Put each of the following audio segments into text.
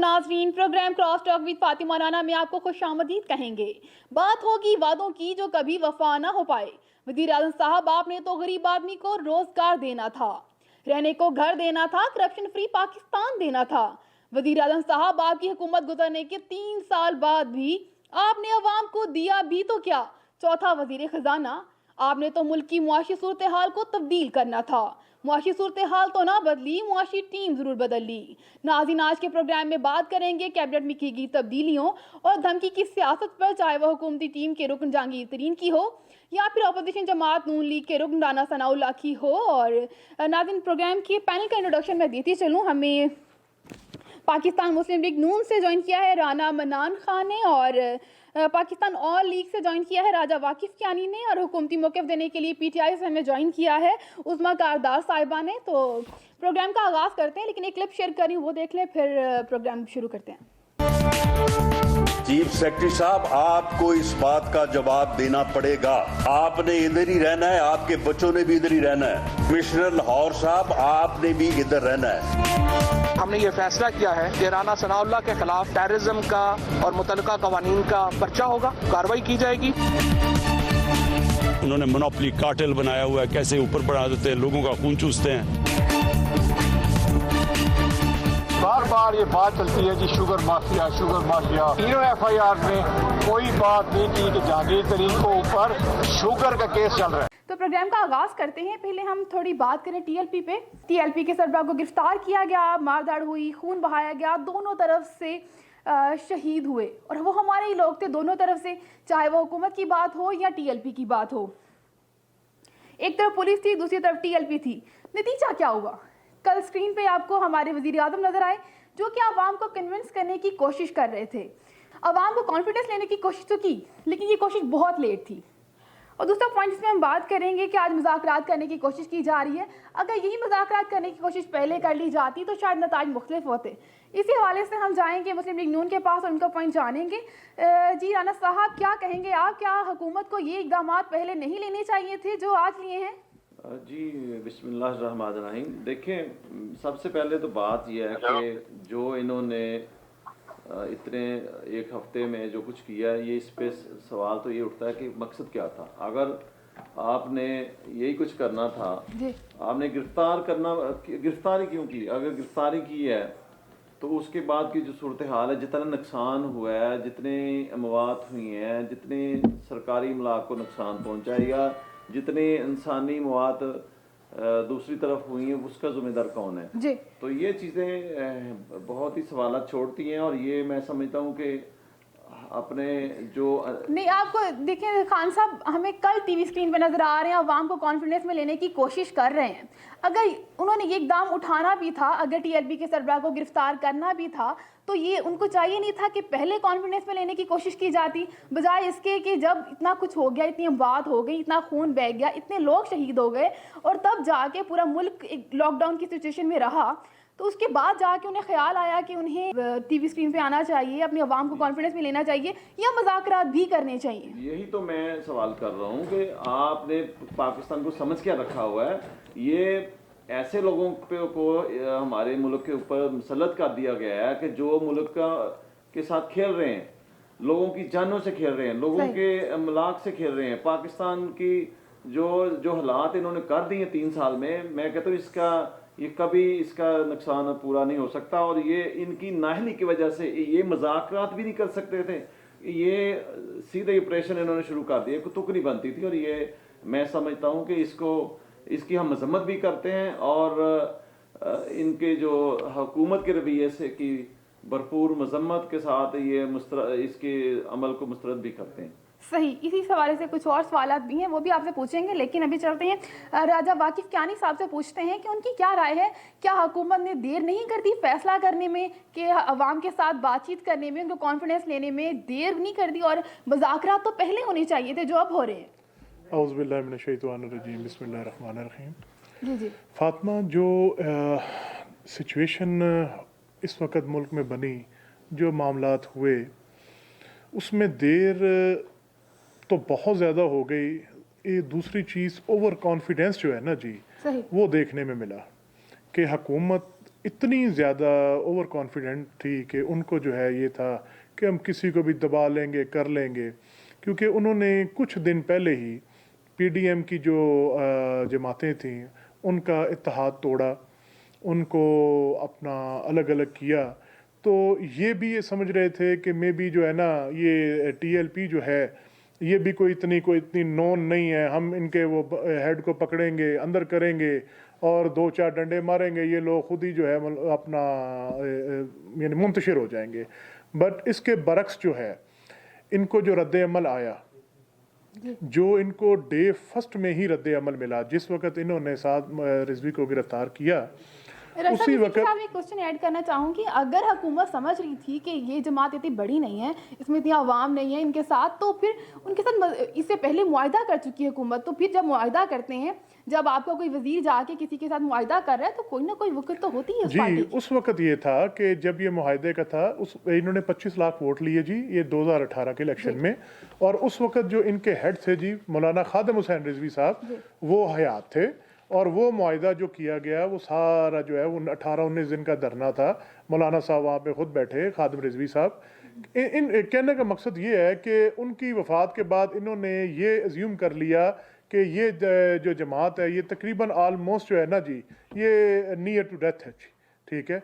नाज़रीन, programme cross talk with Fatima Rana में आपको खुशामदीद कहेंगे। बात होगी वादों की जो कभी वफा ना हो पाए। वज़ीर-ए-आज़म साहब, आपने तो गरीब आदमी को रोजगार देना था, रहने को घर देना था, करप्शन फ्री पाकिस्तान देना था। वज़ीर-ए-आज़म साहब, आपकी हुकूमत गुजरने के 3 साल बाद भी आपने अवाम को दिया भी तो क्या? चौथा वज़ीर खजाना, आपने तो मुल्क की मुआशी सूरत हाल को तब्दील करना था। मुआशी सूरत हाल तो ना बदली, मुआशी टीम जरूर बदल ली। नाज़रीन, आज के प्रोग्राम में बात करेंगे कैबिनेट में की गई तब्दीलियों और धमकी की सियासत पर, चाहे वह हुकूमती टीम के रुकन जहांगीर तरीन की हो या फिर अपोजिशन जमात नून लीग के रुकन राना सनाउल्लाह की हो। और नाज़रीन, प्रोग्राम के पैनल का इंट्रोडक्शन मैं देती चलूँ। हमें पाकिस्तान मुस्लिम लीग नून से ज्वाइन किया है राना मनान खान ने, और पाकिस्तान ऑल लीग से ज्वाइन किया है राजा वाकिफ कियानी ने, और हुकूमती मौक़िफ़ देने के लिए पीटीआई से हमें ज्वाइन किया है उस्मा कारदार साहिबा ने। तो प्रोग्राम का आगाज़ करते हैं, लेकिन एक क्लिप शेयर करी वो देख लें, फिर प्रोग्राम शुरू करते हैं। चीफ सेक्रेटरी साहब, आपको इस बात का जवाब देना पड़ेगा। आपने इधर ही रहना है, आपके बच्चों ने भी इधर ही रहना है। कमिश्नर लाहौर साहब, आपने भी इधर रहना है। हमने ये फैसला किया है कि राना सनाउल्लाह के खिलाफ टेररिज्म का और मुतलका कवानीन का पर्चा होगा, कार्रवाई की जाएगी। उन्होंने मोनोपोली कार्टेल बनाया हुआ है, कैसे ऊपर बढ़ा देते हैं, लोगों का खून चूसते हैं। बार बार ये बात चलती है जी, शुगर माफिया शुगर माफिया। तीनों एफआईआर में कोई बात नहीं की कि जहांगीर तरीन को ऊपर शुगर का केस चल रहा है। तो प्रोग्राम का आगाज करते हैं। पहले हम थोड़ी बात करें टीएलपी पे। टीएलपी के सरबराह को गिरफ्तार किया गया, मारधाड़ हुई, खून बहाया गया, दोनों तरफ से शहीद हुए, और वो हमारे ही लोग थे दोनों तरफ से, चाहे वो हुकूमत की बात हो या टीएलपी की बात हो। एक तरफ पुलिस थी, दूसरी तरफ टीएलपी थी। नतीजा क्या हुआ? कल स्क्रीन पे आपको हमारे वजीर आज़म नजर आए, जो कि आवाम को कन्विंस करने की कोशिश कर रहे थे, आवाम को कॉन्फिडेंस लेने की कोशिश तो की, लेकिन ये कोशिश बहुत लेट थी। और दूसरा पॉइंट जिसमें हम बात करेंगे कि आज मुज़ाकरात करने की कोशिश की जा रही है। अगर यही मुज़ाकरात करने की कोशिश पहले कर ली जाती तो शायद नताज मुख्तलिफ होते। इसी हवाले से हम जाएंगे मुस्लिम लीग नून के पास और उनका पॉइंट जानेंगे। जी राना साहब, क्या कहेंगे आप? क्या हुकूमत को ये इक़दाम पहले नहीं लेने चाहिए थे जो आज लिए हैं? जी बिस्मिल्लाहिर्रहमानिर्रहीम। देखें, सबसे पहले तो बात यह है कि जो इन्होंने इतने एक हफ्ते में जो कुछ किया है, ये इस पे सवाल तो ये उठता है कि मकसद क्या था। अगर आपने यही कुछ करना था, आपने गिरफ्तारी क्यों की? अगर गिरफ्तारी की है तो उसके बाद की जो सूरत हाल है, जितना नुकसान हुआ है, जितने अमवात हुई हैं, जितने सरकारी इमलाक को नुकसान पहुँचा, या जितने इंसानी मवात दूसरी तरफ हुई हैं, उसका ज़िम्मेदार कौन है जी? तो ये चीज़ें बहुत ही सवाल छोड़ती हैं, और ये मैं समझता हूँ कि अपने जो नहीं, आपको देखें खान साहब, हमें कल टीवी स्क्रीन पे नजर आ रहे हैं, अवाम को कॉन्फिडेंस में लेने की कोशिश कर रहे हैं। अगर उन्होंने ये इक़दाम उठाना भी था, अगर टीएलपी के सरबराह को गिरफ्तार करना भी था, तो ये उनको चाहिए नहीं था कि पहले कॉन्फिडेंस में लेने की कोशिश की जाती, बजाय इसके कि जब इतना कुछ हो गया, इतनी अमवात हो गई, इतना खून बह गया, इतने लोग शहीद हो गए, और तब जाके पूरा मुल्क एक लॉकडाउन की सिचुएशन में रहा, तो उसके बाद जाके उन्हें ख्याल आया कि उन्हें टीवी स्क्रीन पे आना चाहिए, अपनी आवाम को कॉन्फिडेंस में लेना चाहिए, या मुज़ाकरात भी करने चाहिए। यही तो मैं सवाल कर रहा हूँ कि आपने पाकिस्तान को समझ क्या रखा हुआ है? ये ऐसे लोगों को हमारे मुल्क के ऊपर मुसल्लत कर दिया गया है कि जो मुल्क के साथ खेल रहे हैं, लोगों की जानों से खेल रहे हैं, लोगों के अमलाक से खेल रहे हैं। पाकिस्तान की जो हालात इन्होंने कर दिए 3 साल में, मैं कहता हूँ ये कभी इसका नुकसान पूरा नहीं हो सकता। और ये इनकी नाहली की वजह से ये मुज़ाकरात भी नहीं कर सकते थे, ये सीधे ऑपरेशन इन्होंने शुरू कर दिया, कोई तुक नहीं बनती थी। और ये मैं समझता हूँ कि इसकी हम मजम्मत भी करते हैं, और इनके जो हुकूमत के रवैये से की भरपूर मजम्मत के साथ ये इसके अमल को मुस्तरद भी करते हैं। सही, इसी सवाल से कुछ और सवाल भी हैं, वो भी आपसे पूछेंगे, लेकिन अभी चलते हैं राजा वाकिफ कियानी साहब से पूछते हैं कि उनकी क्या राय है। क्या हुकूमत ने देर नहीं करती फैसला करने में, कि अवाम के साथ बातचीत करने में, उनको कॉन्फिडेंस लेने में देर नहीं कर दी, और मुज़ाकरात तो पहले होने चाहिए थे जो अब हो रहे हैं? औज़ु बिल्लाहि मिनश शैतानिर रजीम, बिस्मिल्लाहिर्रहमानिर्रहीम। जी फातिमा, जो सिचुएशन इस वक्त मुल्क में बनी, जो मामलात हुए, उसमें देर तो बहुत ज़्यादा हो गई। ये दूसरी चीज़ ओवर कॉन्फिडेंस जो है ना जी, वो देखने में मिला कि हुकूमत इतनी ज़्यादा ओवर कॉन्फिडेंट थी कि उनको जो है ये था कि हम किसी को भी दबा लेंगे, कर लेंगे, क्योंकि उन्होंने कुछ दिन पहले ही पीडीएम की जो जमातें थीं उनका इत्तेहाद तोड़ा, उनको अपना अलग अलग किया। तो ये भी ये समझ रहे थे कि मे बी जो है ना ये टीएलपी जो है ये भी कोई इतनी नॉन नहीं है, हम इनके वो हेड को पकड़ेंगे, अंदर करेंगे और 2-4 डंडे मारेंगे, ये लोग खुद ही जो है अपना यानी मुंतशिर हो जाएंगे। बट इसके बरक्स जो है इनको जो रद्द अमल आया, जो इनको डे फर्स्ट में ही रद्द अमल मिला, जिस वक्त इन्होंने साद रिजवी को गिरफ्तार किया उसी वक्त। मैं क्वेश्चन ऐड करना चाहूँगी, अगर हुकूमत समझ रही थी कि ये जमात इतनी बड़ी नहीं है, इसमें इतनी आवाम नहीं है इनके साथ, तो फिर उनके साथ इससे पहले मुआहिदा कर चुकी है हुकूमत, तो फिर जब मुआहिदा करते हैं, जब आपका कोई वजीर जाके किसी के साथ मुआहिदा कर रहा है तो कोई ना कोई वक्त तो होती है उस पार्टी की। उस वक्त ये था कि जब ये मुआहिदे का था, इन्होंने 25 लाख वोट लिए जी ये 2018 के इलेक्शन में, और उस वक्त जो इनके हेड थे जी मौलाना खादिम हुसैन रिजवी साहब, वो हयात थे, और वो मुआहिदा जो किया गया वो सारा जो है वो 18-19 दिन का धरना था। मौलाना साहब वहाँ पे खुद बैठे, खादिम रिजवी साहब। इन कहने का मकसद ये है कि उनकी वफ़ात के बाद इन्होंने ये अज्यूम कर लिया कि ये जो जमात है ये तकरीबन आलमोस्ट जो है ना जी ये नियर टू डेथ है जी, ठीक है।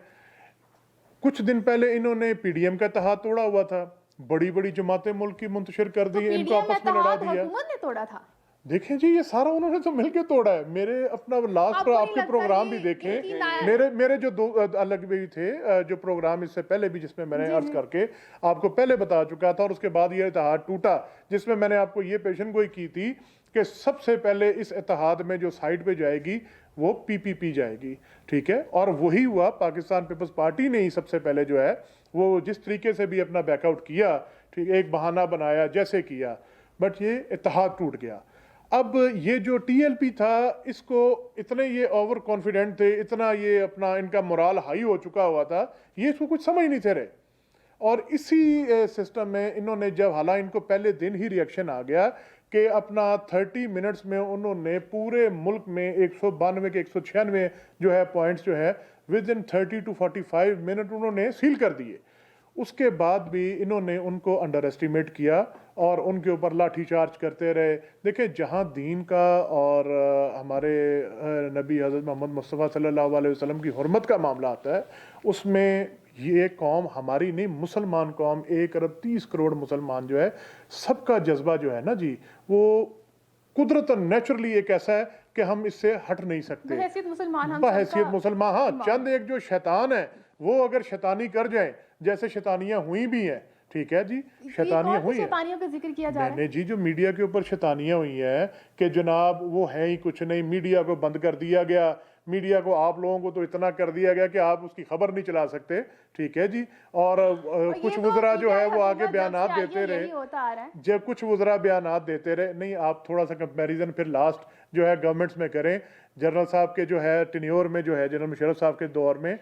कुछ दिन पहले इन्होंने पीडीएम का इत्तेहाद तोड़ा हुआ था, बड़ी बड़ी जमातें मुल्क की मुंतशिर कर दी, इनको आपस में लड़ा दिया। हुकूमत ने तोड़ा था, देखें जी ये सारा उन्होंने तो मिलके तोड़ा है। मेरे अपना लास्ट आपके प्रोग्राम भी देखें, मेरे जो दो अलग भी थे जो प्रोग्राम इससे पहले भी, जिसमें मैंने अर्ज करके आपको पहले बता चुका था, और उसके बाद ये इत्तेहाद टूटा, जिसमें मैंने आपको ये पेशन गोई की थी कि सबसे पहले इस इत्तेहाद में जो साइड पे जाएगी वो पीपीपी जाएगी, ठीक है। और वही हुआ, पाकिस्तान पीपल्स पार्टी ने ही सबसे पहले जो है वो जिस तरीके से भी अपना बैकआउट किया, ठीक, एक बहाना बनाया जैसे किया, बट ये इत्तेहाद टूट गया। अब ये जो टीएलपी था इसको इतने ये ओवर कॉन्फिडेंट थे, इतना ये अपना इनका मोराल हाई हो चुका हुआ था, ये इसको कुछ समझ नहीं थे रहे। और इसी सिस्टम में इन्होंने जब हालांकि इनको पहले दिन ही रिएक्शन आ गया कि अपना 30 मिनट्स में उन्होंने पूरे मुल्क में 192 के 196 जो है पॉइंट्स जो है विद इन 30 to 45 मिनट उन्होंने सील कर दिए। उसके बाद भी इन्होंने उनको अंडर एस्टिमेट किया और उनके ऊपर लाठी चार्ज करते रहे। देखिए जहाँ दीन का और हमारे नबी हज़रत मोहम्मद मुस्तफ़ा सल्लल्लाहु अलैहि वसल्लम की हुर्मत का मामला आता है, उसमें ये कौम हमारी नहीं, मुसलमान कौम 1 अरब 30 करोड़ मुसलमान जो है, सबका जज्बा जो है ना जी वो कुदरतन नेचुरली एक ऐसा है कि हम इससे हट नहीं सकते। बहैसियत मुसलमान, हाँ, चंद एक जो शैतान है वो अगर शैतानी कर जाए, जैसे शैतानियां हुई भी हैं, ठीक है जी, शैतानियां हुई हैं, शैतानियों का जिक्र किया जा रहा है जी, जो मीडिया के ऊपर शैतानियां हुई हैं कि जनाब वो है ही कुछ नहीं, मीडिया को बंद कर दिया गया, मीडिया को आप लोगों को तो इतना कर दिया गया कि आप उसकी खबर नहीं चला सकते, ठीक है जी। और कुछ वज़रा जो है वो आगे बयानात देते रहे, जब कुछ वज़रा बयानात देते रहे, नहीं आप थोड़ा सा कंपैरिजन फिर लास्ट जो है गवर्नमेंट्स में करें। जनरल साहब के जो है टेन्योर में जो है जनरल मुशर्रफ साहब के दौर में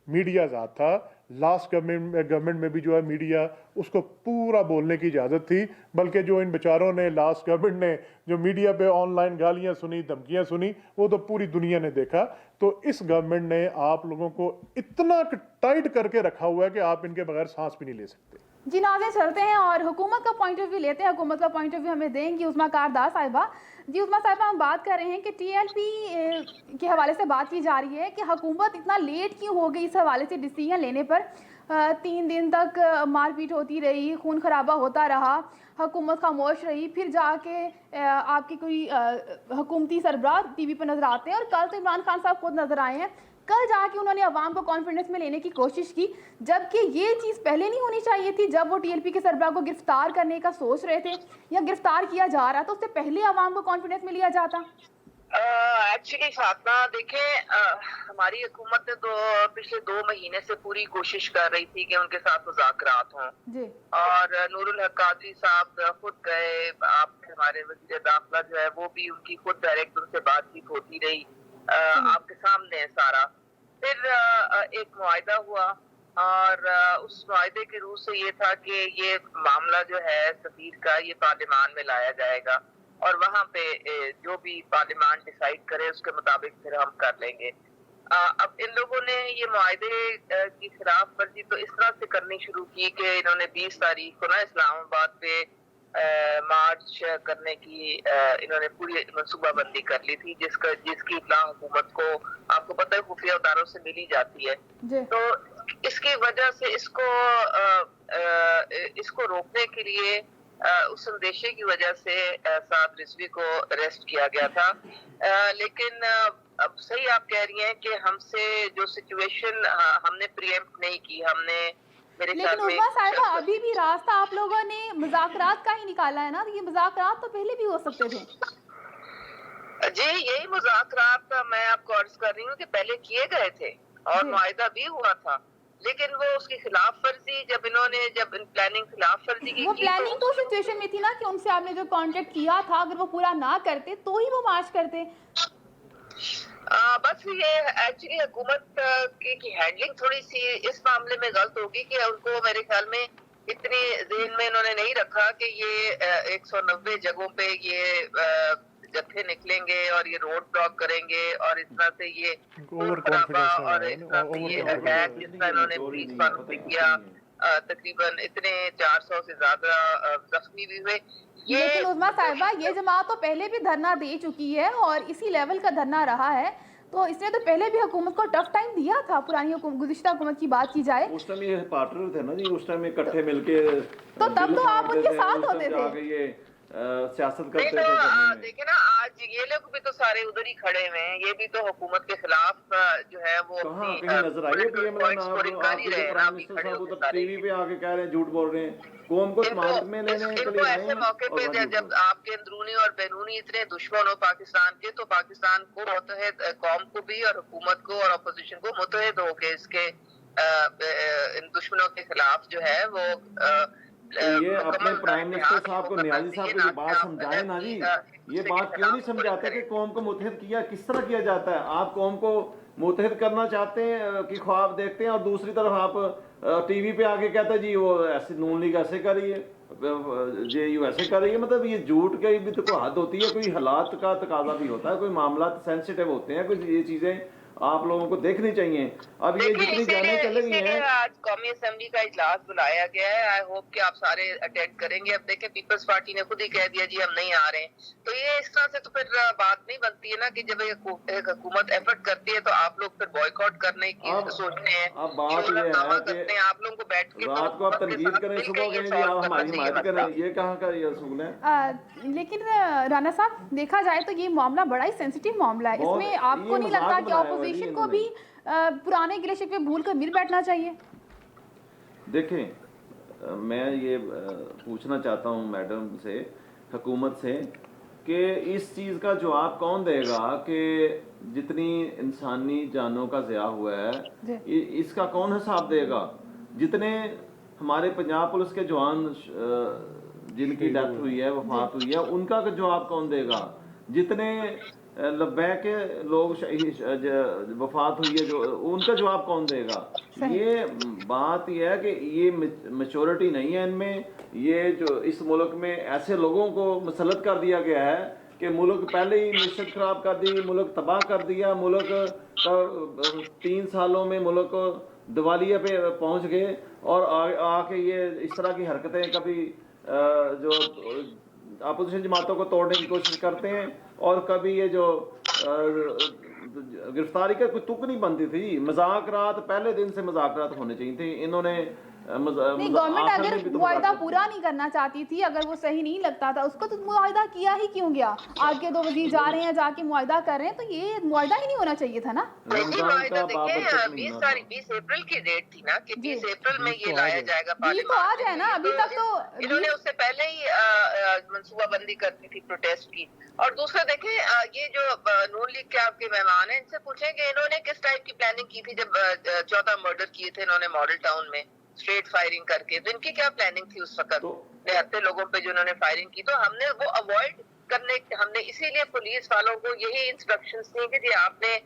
मीडिया आज़ाद था, लास्ट गवर्नमेंट में भी जो है मीडिया उसको पूरा बोलने की इजाज़त थी, बल्कि जो इन बेचारों ने लास्ट गवर्नमेंट ने जो मीडिया पे ऑनलाइन गालियां सुनी, धमकियां सुनी, वो तो पूरी दुनिया ने देखा। तो इस गवर्नमेंट ने आप लोगों को इतना टाइट करके रखा हुआ है कि आप इनके बगैर सांस भी नहीं ले सकते। जी नाज़रीन, चलते हैं और हुकूमत का पॉइंट ऑफ व्यू लेते हैं। हुकूमत का पॉइंट ऑफ व्यू हमें देंगी उस्मा कारदार साहिबा। जी उस्मा साहिबा, हम बात कर रहे हैं कि टीएलपी के हवाले से बात की जा रही है कि हुकूमत इतना लेट क्यों हो गई इस हवाले से डिसीजन लेने पर। 3 दिन तक मारपीट होती रही, खून खराबा होता रहा, हुकूमत खामोश रही, फिर जाके आपकी कोई हुकूमती सरबराह टीवी पर नजर आते हैं, और कल तो इमरान खान साहब खुद नजर आए हैं, कल जाके उन्होंने अवाम को कॉन्फिडेंस में लेने की कोशिश की, जबकि ये चीज़ पहले नहीं होनी चाहिए थी। जब वो टीएलपी के सरबराह को गिरफ्तार करने का सोच रहे थे या गिरफ्तार किया जा रहा था, उससे पहले अवाम को कॉन्फिडेंस में लिया जाता। एक्चुअली फातिमा देखें, हमारी हुकूमत ने तो पिछले 2 महीने से पूरी कोशिश कर रही थी कि उनके साथ मुज़ाकरात हों, और नूरुल हक कादरी साहब खुद गए, आप हमारे वज़ीर दाखिला जो है वो भी उनकी खुद डायरेक्ट उनसे बातचीत होती रही, आपके सामने है सारा। फिर एक मुआहिदा हुआ, और उस मुआहिदे के रूह से ये था कि ये मामला जो है सफीर का ये पार्लियामान में लाया जाएगा, और वहाँ पे जो भी पार्लियामान डिसाइड करे उसके मुताबिक फिर हम कर लेंगे। اب ان لوگوں نے یہ معاہدے کی خلاف ورزی تو اس طرح سے کرنی شروع کی کہ انہوں نے 20 تاریخ کو نا اسلام آباد پہ مارچ کرنے کی انہوں نے پوری منصوبہ بندی کر لی تھی، جس کی اطلاع حکومت کو آپ کو پتہ ہے خفیہ اداروں سے ملی جاتی ہے. تو اس کی وجہ سے اس کو روکنے کے لیے اس اندیشے کی وجہ سے سعد رضوی کو اریسٹ کیا گیا تھا. لیکن اب صحیح آپ کہہ رہی ہیں کہ ہم سے جو سچویشن ہم نے پریمپٹ نہیں کی، ہم نے لیکن عظمیٰ صاحبہ ابھی بھی راستہ آپ لوگوں نے مذاکرات کا ہی نکالا ہے نا. یہ مذاکرات تو پہلے بھی ہو سکتے تھے. جی یہی مذاکرات میں آپ کو عرض کر رہی ہوں کہ پہلے کیے گئے تھے اور معاہدہ بھی ہوا تھا، لیکن وہ اس کی خلاف ورزی جب پلاننگ خلاف ورزی کی، وہ پلاننگ تو سچویشن میں تھی نا کہ ان سے آپ نے جو کانٹیکٹ کیا تھا اگر وہ پورا نہ کرتے تو ہی وہ مارچ کرتے. بس یہ ایکچولی حکومت کی ہینڈلنگ تھوڑی سی اس معاملے میں غلط ہوگی کہ ان کو میرے خیال میں اتنی ذہن میں انہوں نے نہیں رکھا کہ یہ 190 جگہوں پہ یہ جتھے نکلیں گے اور یہ روڈ بلاک کریں گے اور اس طرح سے یہ اور اس طرح سے یہ اٹیک جس طرح انہوں نے پولیس والوں پہ کیا، تقریباً اتنے 400 سے زیادہ زخمی بھی ہوئے. لیکن عظمیٰ صاحبہ یہ جماعت تو پہلے بھی دھرنا دے چکی ہے اور اسی لیول کا دھرنا رہا ہے، تو اس نے تو پہلے بھی حکومت کو ٹف ٹائم دیا تھا. پرانی گزشتہ حکومت کی بات کی جائے اس ٹائم یہ پارٹنر تھے نا جی، اس ٹائم اکٹھے مل کے تو تب تو آپ ان کے ساتھ ہوتے تھے. سیاست کرتے تھے. دیکھیں نا آج یہ لوگ بھی تو سارے ادھر ہی کھڑے ہوئے ہیں، یہ بھی تو حکومت کے خلاف جو ہے وہ نظر آئیے ٹی وی پہ آ کے کہہ رہے ہیں، جھوٹ بول رہے ہیں. قوم کو سماج میں لینے ان کو ایسے موقع پہ جب آپ کے اندرونی اور بیرونی اتنے دشمن ہو پاکستان کے، تو پاکستان کو متحد، قوم کو بھی اور حکومت کو اور اپوزیشن کو متحد ہو کے اس کے ان دشمنوں کے خلاف جو ہے وہ یہ اپنے پرائم منسٹر صاحب کو، نیازی صاحب کو یہ بات سمجھائیں نا جی. یہ بات کیوں نہیں سمجھاتے کہ قوم کو متحد کس طرح کیا جاتا ہے؟ آپ قوم کو متحد کرنا چاہتے ہیں کہ خواب دیکھتے ہیں اور دوسری طرف آپ ٹی وی پہ آگے کہتے ہیں جی وہ ایسے نون لیگ ایسے کر رہی ہے، جے یو ایسے کر رہی ہے. مطلب یہ جھوٹ کی بھی تو کوئی حد ہوتی ہے، کوئی حالات کا تقاضا بھی ہوتا ہے، کوئی معاملات سینسیٹیو ہوتے ہیں، کوئی یہ چیزیں آپ لوگوں کو دیکھنی چاہیے. اب یہ جتنی جانیں چلے گئی ہیں، آج قومی اسمبلی کا اجلاس بلایا گیا ہے، آئی ہوپ کہ آپ سارے اٹینڈ کریں گے. اب دیکھیں پیپلز پارٹی نے خود ہی کہہ دیا جی ہم نہیں آ رہے ہیں، تو یہ اس طرح سے تو پھر بات نہیں بنتی ہے نا کہ جب ایک حکومت ایفرٹ کرتی ہے تو آپ لوگ پھر بائیکاٹ کرنے کی سوچتے ہیں. اب بات یہ ہے کہ آپ لوگوں کو بیٹھ کے رات کو آپ تنقید کریں، صبح کہیں جی آپ ہماری حمایت کریں، یہ کہاں کا یہ اصول ہے؟ لیکن رانا صاحب دیکھا جائے تو یہ معاملہ بڑا ہی سینسیٹیو معاملہ ہے. اس میں آپ کو نہیں لگتا کہ اپوزیشن کو بھی پرانے گلے شکوے بھول کر مل بیٹھنا چاہیے؟ دیکھیں میں یہ پوچھنا چاہتا ہوں میڈم سے، حکومت سے، کہ اس چیز کا جواب کون دے گا کہ جتنی انسانی جانوں کا ضیاع ہوا ہے اس کا کون حساب دے گا؟ جتنے ہمارے پنجاب پولیس کے جوان جن کی ڈیتھ ہوئی ہے، وفات ہوئی ہے، ان کا جواب کون دے گا؟ جتنے لبیک لوگ وفات ہوئی ہے جو ان کا جواب کون دے گا؟ یہ بات یہ ہے کہ یہ میچورٹی نہیں ہے ان میں. یہ جو اس ملک میں ایسے لوگوں کو مسلط کر دیا گیا ہے کہ ملک پہلے ہی معیشت خراب کر دی، ملک تباہ کر دیا، ملک 3 سالوں میں ملک دیوالیے پہ پہنچ گئے اور آ کے یہ اس طرح کی حرکتیں کبھی جو اپوزیشن جماعتوں کو توڑنے کی کوشش کرتے ہیں اور کبھی یہ جو گرفتاری کا کوئی تک نہیں بنتی تھی. مذاکرات پہلے دن سے مذاکرات ہونے چاہیے تھے. انہوں نے نہیں، گورنمنٹ اگر معاہدہ پورا نہیں کرنا چاہتی تھی، اگر وہ صحیح نہیں لگتا تھا اس کو، تو معاہدہ کیا ہی کیوں گیا؟ آج کے 2 وزیر جا رہے ہیں، جا کے معاہدہ کر رہے ہیں، تو یہ معاہدہ ہی نہیں ہونا چاہیے تھا نا. 20 اپریل کی ڈیٹ تھی نا کہ 20 اپریل میں یہ لایا جائے گا پارلیمنٹ. تو آج ہے نا، ابھی تک تو انہوں نے اس سے پہلے ہی منصوبہ بندی کرتی تھی پروٹیسٹ کی. اور دوسرا دیکھیں یہ جو نون لیگ کے آپ کے مہمان ہیں، ان سے پوچھیں کہ انہوں نے کس ٹائپ کی پلاننگ کی تھی جب 14 مرڈر کیے تھے انہوں نے ماڈل ٹاؤن میں اسٹریٹ فائرنگ کر کے. تو ان کی کیا پلاننگ تھی اس وقت نہتے لوگوں پہ جو انہوں نے فائرنگ کی؟ تو ہم نے وہ اوائڈ کرنے، ہم نے اسی لیے پولیس والوں کو یہی انسٹرکشنز دی کہ جی آپ نے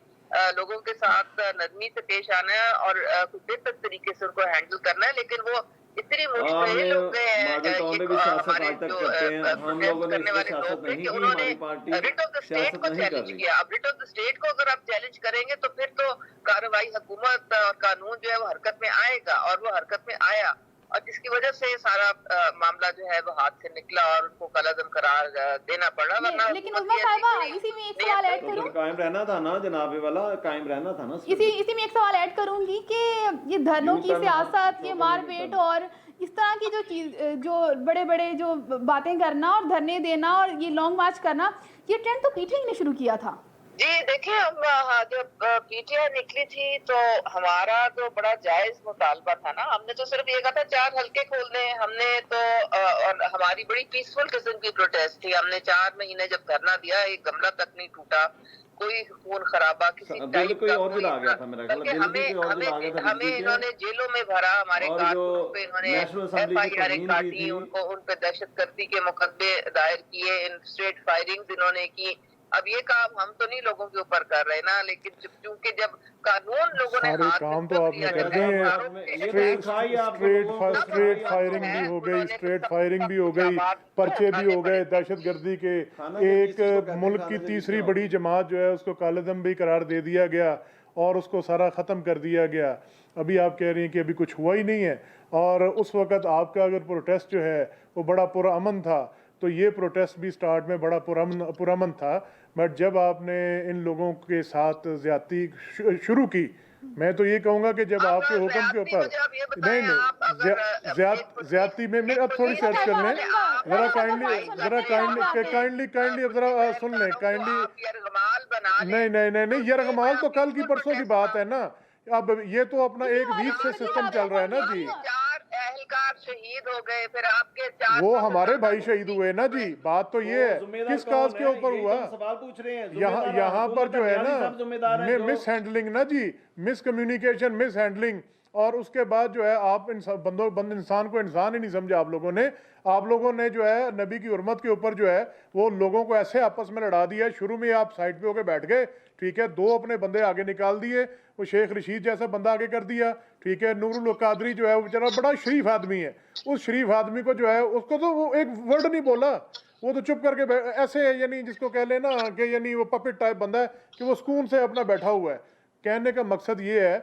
لوگوں کے ساتھ نرمی سے پیش آنا ہے اور کچھ بہتر طریقے سے ان کو ہینڈل کرنا ہے. لیکن وہ इतनी आपने मुश्किल लोग मॉडल टाउन में भी सियासत आज तक करते हैं, हम लोगों ने करने इसमें वाले सियासत लोग थे नहीं कि की, उन्होंने हमारी party writ of the state सियासत को नहीं कर चैलेंज रही। किया। अब रिट ऑफ द स्टेट को अगर आप चैलेंज करेंगे तो फिर तो कार्रवाई हुकूमत और कानून जो है वो हरकत में आएगा, और वो हरकत में आया, और जिसकी वजह से सारा मामला जो है वो हाथ से निकला और उनको कलअदम करार देना पड़ा। वरना लेकिन उज़्मा साहिबा, इसी में एक सवाल ऐड तो करूं, फिर कायम रहना था ना जनाबे वाला, कायम रहना था ना। इसी में एक सवाल ऐड करूंगी कि ये धरनों की सियासत, ये मारपीट और इस तरह की जो चीज, जो बड़े बड़े जो बातें करना और धरने देना और ये लॉन्ग मार्च करना, ये ट्रेंड तो पीटीआई ने शुरू किया था। जी देखिए, हम जब पीटीआई निकली थी तो हमारा तो बड़ा जायज मुतालबा था ना। हमने तो सिर्फ ये कहा था 4 हल्के खोल दें। हमने तो और हमारी बड़ी पीसफुल किस्म की प्रोटेस्ट थी। हमने 4 महीने जब धरना दिया, एक गमला तक नहीं टूटा, कोई खून खराबा किसी टाइप का, और जला गया था मेरा ख्याल, हमें इन्होंने जेलों में भरा, हमारे कारकुनों पे इन्होंने FIR काटी, उनको उन पे दहशतगर्दी के मुकदमे दायर किए, इन स्ट्रेट फायरिंग्स इन्होंने की। अब ये काम हम तो नहीं लोगों के ऊपर कर रहे ना, लेकिन चूंकि जब कानून लोगों ने सारे काम तो आपने कर दिए हैं। स्ट्रेट फायरिंग भी हो गई, स्ट्रेट फायरिंग भी हो गई, पर्चे भी हो गए दहशतगर्दी के। एक मुल्क की तीसरी बड़ी जमात जो है उसको कालेदम भी करार दे दिया गया और उसको सारा ख़त्म कर दिया गया। अभी आप कह रही हैं कि अभी कुछ हुआ ही नहीं है, और उस वक़्त आपका अगर प्रोटेस्ट जो है वो बड़ा पुरअमन था, तो ये प्रोटेस्ट भी स्टार्ट में बड़ा पुरअमन था। बट जब आपने इन लोगों के साथ ज्यादती शुरू की, मैं तो ये कहूँगा कि जब आपके हुक्म के ऊपर नहीं ज्यादती में मेरे, अब थोड़ी सर्च कर लें जरा काइंडली जरा सुन लें काइंडली। नहीं, यरगमाल तो कल की परसों की बात है ना। अब ये तो अपना एक वीक से सिस्टम चल रहा है ना जी। 4 एहलकार शहीद हो गए, फिर आपके 4 वो हमारे भाई शहीद हुए ना जी। बात तो ये है किस काज के ऊपर हुआ, सवाल पूछ रहे हैं। यहाँ पर जो है ना मिस हैंडलिंग ना जी, मिस कम्युनिकेशन, मिस हैंडलिंग, और उसके बाद जो है आप बंद इंसान को इंसान ही नहीं समझा आप लोगों ने। आप लोगों ने जो है नबी की उर्मत के ऊपर जो है वो लोगों को ऐसे आपस में लड़ा दिया। शुरू में आप साइड पे होके बैठ गए, ठीक है, 2 अपने बंदे आगे निकाल दिए, वो शेख रशीद जैसा बंदा आगे कर दिया, ठीक है। नूरुल कादरी जो है वो बेचारा बड़ा शरीफ आदमी है, उस शरीफ आदमी को जो है उसको तो वो एक वर्ड नहीं बोला, वो तो चुप करके ऐसे, यानी जिसको कह लेना कि यानी वो पपेट टाइप बंदा है कि वो सुकून से अपना बैठा हुआ है। कहने का मकसद ये है,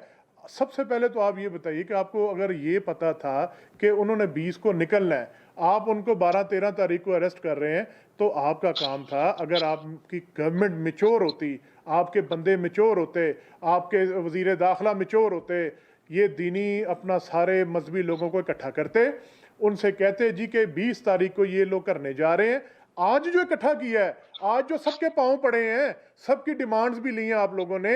सबसे पहले तो आप ये बताइए कि आपको अगर ये पता था कि उन्होंने 20 को निकलना है, आप उनको 12-13 तारीख को अरेस्ट कर रहे हैं, तो आपका काम था, अगर आपकी गवर्नमेंट मैच्योर होती, आपके बंदे मैच्योर होते, आपके वजीर दाखिला मैच्योर होते, ये दीनी अपना सारे मजहबी लोगों को इकट्ठा करते, उनसे कहते जी कि 20 तारीख को ये लोग करने जा रहे हैं। आज जो इकट्ठा किया है, आज जो सबके पांव पड़े हैं, सबकी डिमांड्स भी ली हैं आप लोगों ने,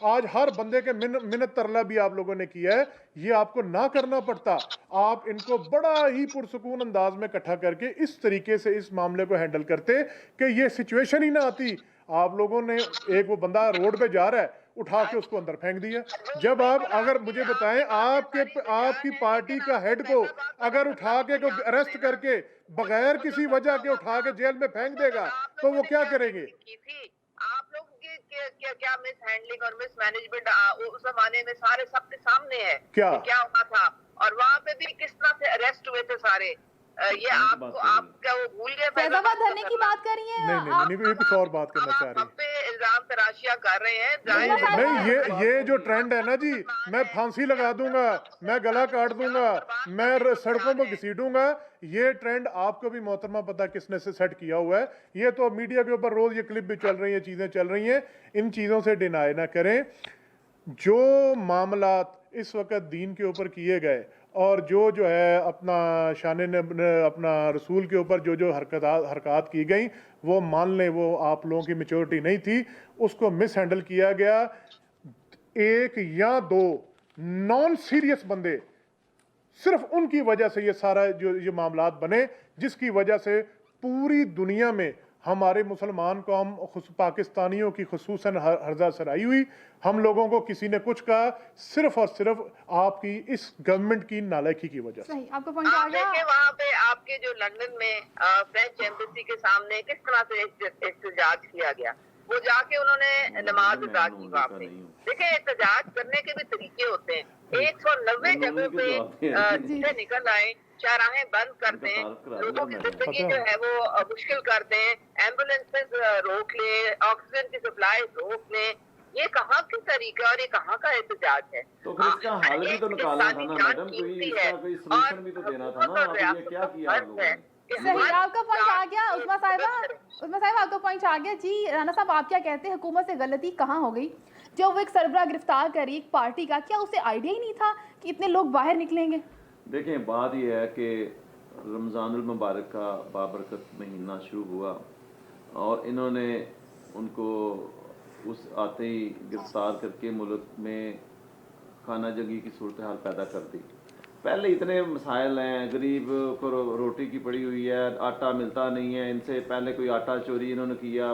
आज हर बंदे के मिन्नत तरला भी आप लोगों ने किया है, ये आपको ना करना पड़ता। आप इनको बड़ा ही पुरसुकून अंदाज में इकट्ठा करके इस तरीके से इस मामले को हैंडल करते कि ये सिचुएशन ही ना आती। आप लोगों ने एक वो बंदा रोड पे जा रहा है, उठा के उसको अंदर फेंक दिया। जब आप अगर मुझे बताएं, आपकी पार्टी का हेड को अगर उठा के को अरेस्ट करके बगैर किसी वजह के उठा के जेल में फेंक देगा तो वो क्या करेंगे? आप लोग क्या मिस हैंडलिंग और मिस मैनेजमेंट उस जमाने में सारे सबके सामने है क्या हुआ था, और वहाँ पे भी किस तरह से अरेस्ट हुए थे सारे। ये आप क्या वो भूल गए? फैजाबाद धरने की बात कर रही हैं? नहीं, ये कुछ और बात करना चाह रही है। पे इल्जाम तराशियां कर रहे हैं। नहीं, ये जो ट्रेंड है ना जी, मैं फांसी लगा दूंगा, मैं गला काट दूंगा, मैं सड़कों पर घसीटूंगा, ये ट्रेंड आपको भी मोहतरमा पता किसने से सेट किया हुआ है। ये तो मीडिया के ऊपर रोज ये क्लिप भी चल रही है, चीजें चल रही हैं, इन चीजों से डिनाई ना करें। जो मामलात इस वक्त दीन के ऊपर किए गए और जो है अपना शान ने अपना रसूल के ऊपर जो हरकत की गई, वो मान लें वो आप लोगों की मैच्योरिटी नहीं थी, उसको मिस हैंडल किया गया। 1 या 2 नॉन सीरियस बंदे, सिर्फ उनकी वजह से ये सारा जो ये मामलात बने, जिसकी वजह से पूरी दुनिया में हमारे मुसलमान कौम पाकिस्तानियों की खुसूसन हर्जा सराई हुई। हम लोगों को किसी ने कुछ कहा, सिर्फ और सिर्फ आपकी इस गवर्नमेंट की नालायकी की वजह से। आपको पॉइंट आ गया? वहाँ पे आपके जो लंदन में फ्रेंच एम्बेसी के सामने किस तरह से एहतजाज किया गया, وہ جا کے انہوں نے نماز ادا کی وہاں پہ. دیکھیں احتجاج کرنے کے بھی طریقے ہوتے ہیں. 190 جگہوں پہ سے نکل آئے, چوراہے بند کر دیں, لوگوں کی زندگی جو ہے وہ مشکل کر دیں, ایمبولینس روک لیں, آکسیجن کی سپلائی روک لیں. یہ کہاں کی طریقہ اور یہ کہاں کا احتجاج ہے؟ تو پھر اس کا حل بھی تو نکالنا تھا نا میڈم, کوئی اس کا کوئی سلوشن بھی تو دینا تھا نا. اب یہ کیا کیا آپ لوگوں نے؟ صحیح, آپ کا پوائنٹ آ گیا عظمیٰ صاحبہ آپ کا پوائنٹ آ گیا. جی رانا صاحب, آپ کیا کہتے ہیں, حکومت سے غلطی کہاں ہو گئی جو وہ ایک سربراہ گرفتار کری ایک پارٹی کا؟ کیا اسے آئیڈیا ہی نہیں تھا کہ اتنے لوگ باہر نکلیں گے؟ دیکھیں بات یہ ہے کہ رمضان المبارک کا بابرکت مہینہ شروع ہوا اور انہوں نے ان کو اس آتے ہی گرفتار کر کے ملک میں خانہ جنگی کی صورتحال پیدا کر دی. پہلے اتنے مسائل ہیں, غریب کو روٹی کی پڑی ہوئی ہے, آٹا ملتا نہیں ہے. ان سے پہلے کوئی آٹا چوری انہوں نے کیا,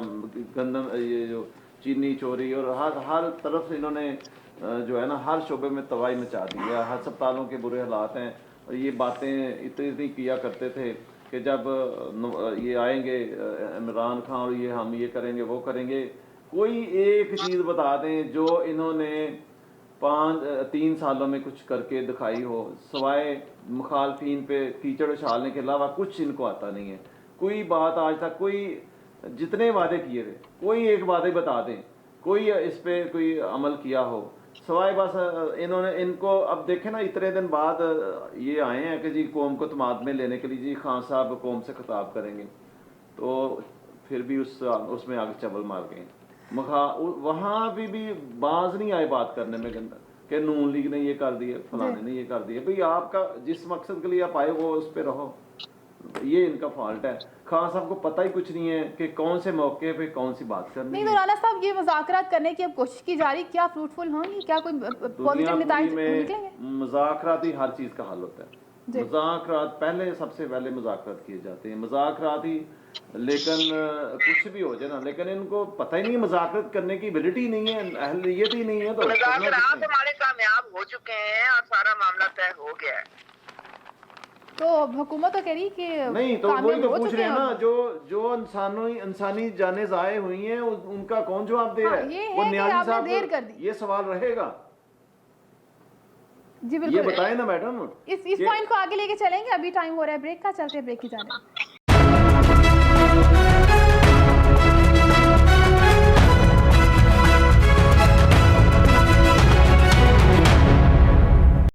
گندم یہ جو چینی چوری, اور ہر طرف سے انہوں نے جو ہے نا ہر شعبے میں تباہی مچا دی ہے. ہسپتالوں کے برے حالات ہیں. اور یہ باتیں اتنی کیا کرتے تھے کہ جب یہ آئیں گے عمران خان اور یہ ہم یہ کریں گے وہ کریں گے. کوئی ایک چیز بتا دیں جو انہوں نے 3 سالوں میں کچھ کر کے دکھائی ہو, سوائے مخالفین پہ کیچڑ اچھالنے کے علاوہ کچھ ان کو آتا نہیں ہے. کوئی بات آج تک, کوئی جتنے وعدے کیے تھے کوئی ایک وعدے بتا دیں, کوئی اس پہ کوئی عمل کیا ہو, سوائے بس انہوں نے ان کو. اب دیکھیں نا اتنے دن بعد یہ آئے ہیں کہ جی قوم کو تماد میں لینے کے لیے جی خان صاحب قوم سے خطاب کریں گے, تو پھر بھی اس میں آگے چبل مار گئے. وہاں بھی باز نہیں آئے بات کرنے میں کہ نون لیگ نے یہ کر دیا, فلانے نے یہ کر دیا. بھئی آپ کا جس مقصد کے لیے آپ آئے وہ اس پہ رہو. یہ ان کا فالٹ ہے. خان صاحب کو پتہ ہی کچھ نہیں ہے کہ کون سے موقع پہ کون سی بات کرنی ہے. نہیں رانا صاحب, یہ مذاکرات کرنے کی اب کوشش کی جا رہی, کیا فروٹفل ہوں گی, کیا کوئی پازیٹیو نتائج نکلیں گے؟ مذاکرات ہی ہر چیز کا حل ہوتا ہے. مذاکرات پہلے سب سے پہلے مذاکرات کیے جاتے ہیں, مذاکرات ہی. لیکن کچھ بھی ہو جائے نا, لیکن ان کو پتہ ہی نہیں مذاکرات کرنے کی ایبلٹی نہیں ہے, اہلیت ہی نہیں ہے. تو مذاکرات ہمارے کامیاب ہو چکے ہیں اور سارا معاملہ طے ہو گیا ہے. تو حکومت تو کہہ رہی کہ نہیں, تو وہی تو پوچھ رہے ہیں نا, جو انسانی جانیں ضائع ہوئی ہیں ان کا کون جواب دے ہے؟ وہ نیازی صاحب یہ سوال رہے گا. جی بالکل, یہ بتائیں نا میڈم. اس پوائنٹ کو آگے لے کے چلیں گے. ابھی ٹائم ہو رہا ہے بریک کا, چلتے ہیں بریک کی جانب.